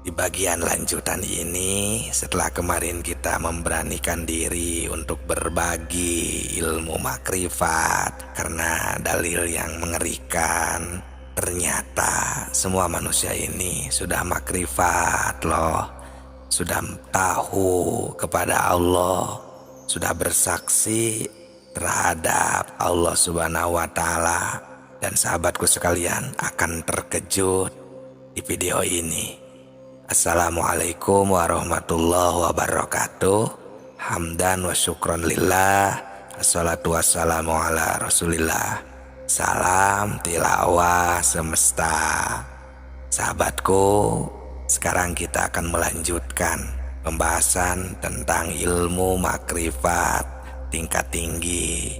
Di bagian lanjutan ini, setelah kemarin kita memberanikan diri untuk berbagi ilmu makrifat karena dalil yang mengerikan, ternyata semua manusia ini sudah makrifat loh, sudah tahu kepada Allah, sudah bersaksi terhadap Allah Subhanahu wa Ta'ala, dan sahabatku sekalian akan terkejut di video ini. Assalamualaikum warahmatullahi wabarakatuh. Hamdan wa syukron lillah. Assalatu wassalamu ala rasulillah. Salam tilawah semesta. Sahabatku, sekarang kita akan melanjutkan pembahasan tentang ilmu makrifat tingkat tinggi,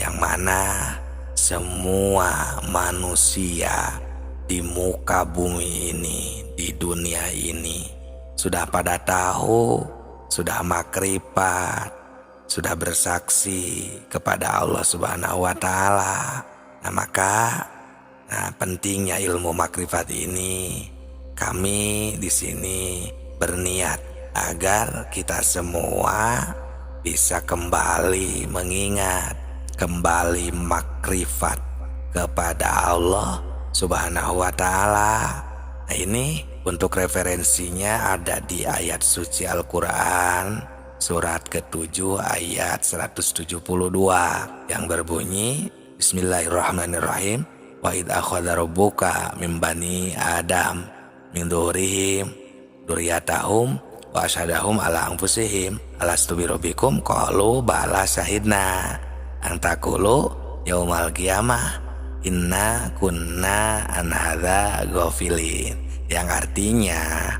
yang mana semua manusia di muka bumi ini, di dunia ini, sudah pada tahu, sudah makrifat, sudah bersaksi kepada Allah Subhanahu wa Ta'ala. Maka pentingnya ilmu makrifat ini, kami di sini berniat agar kita semua bisa kembali mengingat, kembali makrifat kepada Allah Subhanahu wa Ta'ala. Nah, ini untuk referensinya ada di ayat suci Al-Quran surat ke-7 ayat 172 yang berbunyi, Bismillahirrahmanirrahim. Wa idh akhadha rabbuka min bani Adam min dzurriyyahim dzurriyyatahum wa asyhadahum ala anfusihim alastu birabbikum qalu bala syahidna an taqulu yaumal qiyamah inna kunna an hadza ghafilin, yang artinya,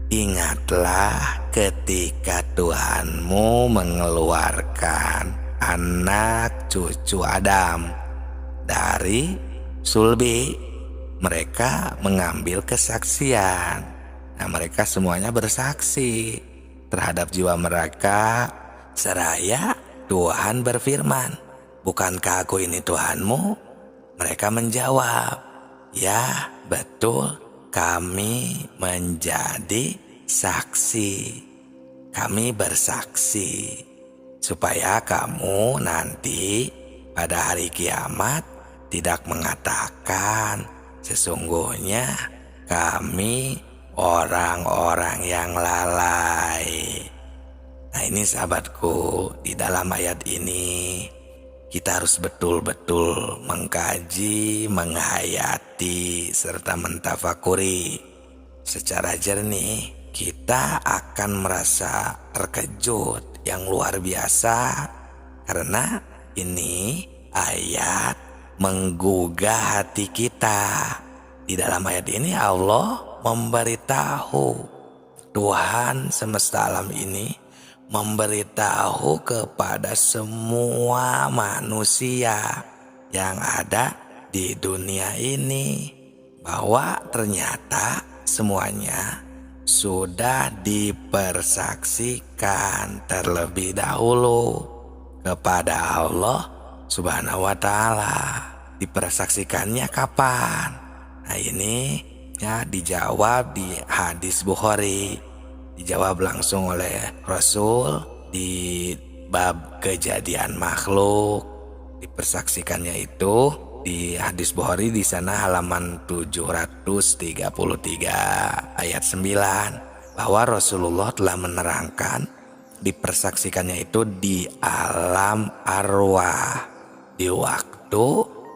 ingatlah ketika Tuhanmu mengeluarkan anak cucu Adam dari sulbi. Mereka mengambil kesaksian. Nah, mereka semuanya bersaksi terhadap jiwa mereka, seraya Tuhan berfirman, bukankah aku ini Tuhanmu? Mereka menjawab, ya betul, kami menjadi saksi. Kami bersaksi supaya kamu nanti pada hari kiamat tidak mengatakan sesungguhnya kami orang-orang yang lalai. Nah, ini sahabatku, di dalam ayat ini kita harus betul-betul mengkaji, menghayati, serta mentafakuri secara jernih. Kita akan merasa terkejut yang luar biasa, karena ini ayat menggugah hati kita. Di dalam ayat ini Allah memberitahu, Tuhan semesta alam ini memberitahu kepada semua manusia yang ada di dunia ini bahwa ternyata semuanya sudah dipersaksikan terlebih dahulu kepada Allah Subhanahu wa Ta'ala. Dipersaksikannya kapan? Nah, ini ya dijawab di hadis Bukhari. Dijawab langsung oleh Rasul di bab kejadian makhluk. Dipersaksikannya itu di hadis Bukhari, di sana halaman 733 ayat 9, bahwa Rasulullah telah menerangkan dipersaksikannya itu di alam arwah di waktu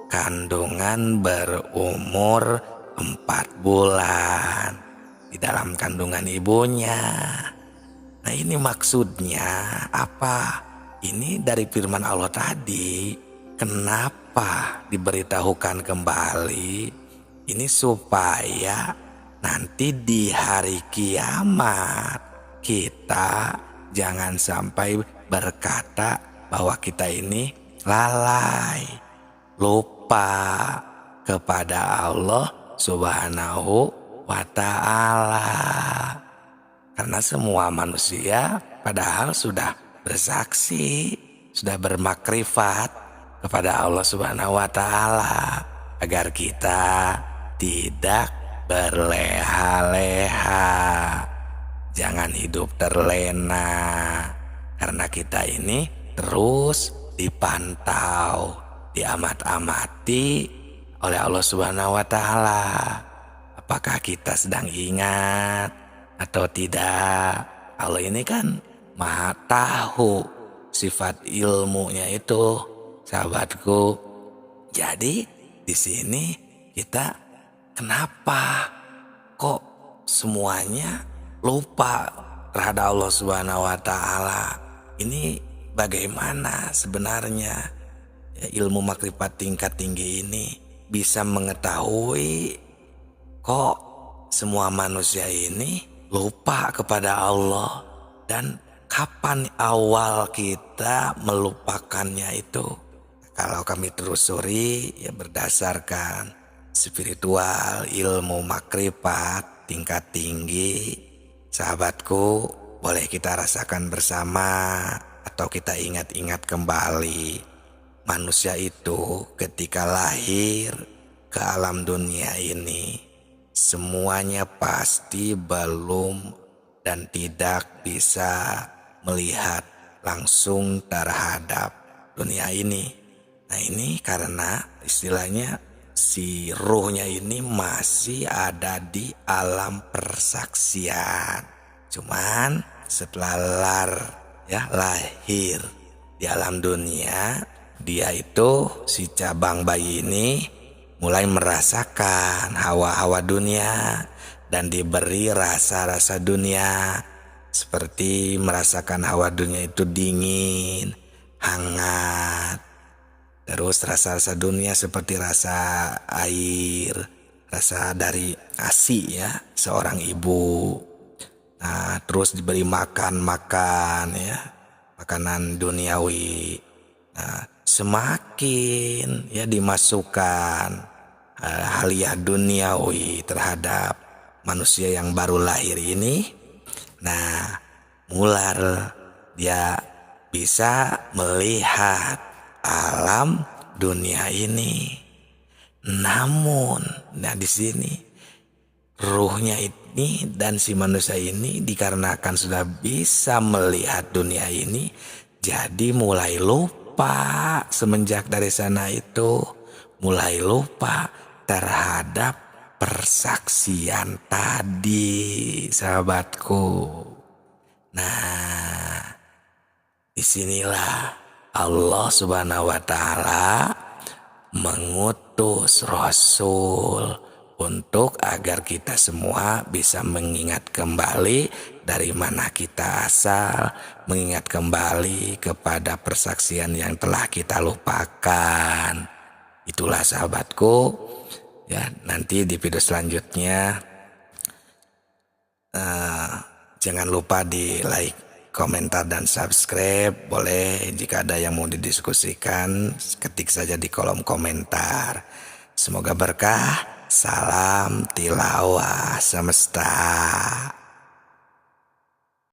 kandungan berumur 4 bulan di dalam kandungan ibunya. Nah, ini maksudnya apa? Ini dari firman Allah tadi. Kenapa diberitahukan kembali? Ini supaya nanti di hari kiamat kita jangan sampai berkata bahwa kita ini lalai, lupa kepada Allah Subhanahu wa Ta'ala. Karena semua manusia padahal sudah bersaksi, sudah bermakrifat kepada Allah Subhanahu wa Ta'ala, agar kita tidak berleha-leha. Jangan hidup terlena, karena kita ini terus dipantau, diamat-amati oleh Allah Subhanahu wa Ta'ala. Apakah kita sedang ingat atau tidak? Allah ini kan Maha tahu sifat ilmunya itu, sahabatku. Jadi di sini kita kenapa kok semuanya lupa terhadap Allah Subhanahu wa Ta'ala? Ini bagaimana sebenarnya ya, ilmu makrifat tingkat tinggi ini bisa mengetahui kok semua manusia ini lupa kepada Allah, dan kapan awal kita melupakannya itu? Kalau kami telusuri ya berdasarkan spiritual ilmu makrifat tingkat tinggi, sahabatku, boleh kita rasakan bersama atau kita ingat-ingat kembali. Manusia itu ketika lahir ke alam dunia ini, semuanya pasti belum dan tidak bisa melihat langsung terhadap dunia ini. Nah, ini karena istilahnya si ruhnya ini masih ada di alam persaksian. Cuman setelah lahir di alam dunia, dia itu si cabang bayi ini mulai merasakan hawa-hawa dunia dan diberi rasa-rasa dunia, seperti merasakan hawa dunia itu dingin, hangat. Terus rasa-rasa dunia seperti rasa air, rasa dari ASI ya, seorang ibu. Nah, terus diberi makan ya, makanan duniawi. Nah, semakin ya dimasukkan haliah duniawi terhadap manusia yang baru lahir ini, nah mulai dia bisa melihat alam dunia ini. Namun, nah di sini ruhnya ini dan si manusia ini dikarenakan sudah bisa melihat dunia ini, jadi mulai lupa semenjak dari sana itu, mulai lupa terhadap persaksian tadi, sahabatku. Nah, disinilah Allah Subhanahu wa Ta'ala mengutus Rasul untuk agar kita semua bisa mengingat kembali dari mana kita asal, mengingat kembali kepada persaksian yang telah kita lupakan. Itulah sahabatku, ya, nanti di video selanjutnya jangan lupa di like, komentar, dan subscribe. Boleh jika ada yang mau didiskusikan, ketik saja di kolom komentar. Semoga berkah. Salam tilawah semesta.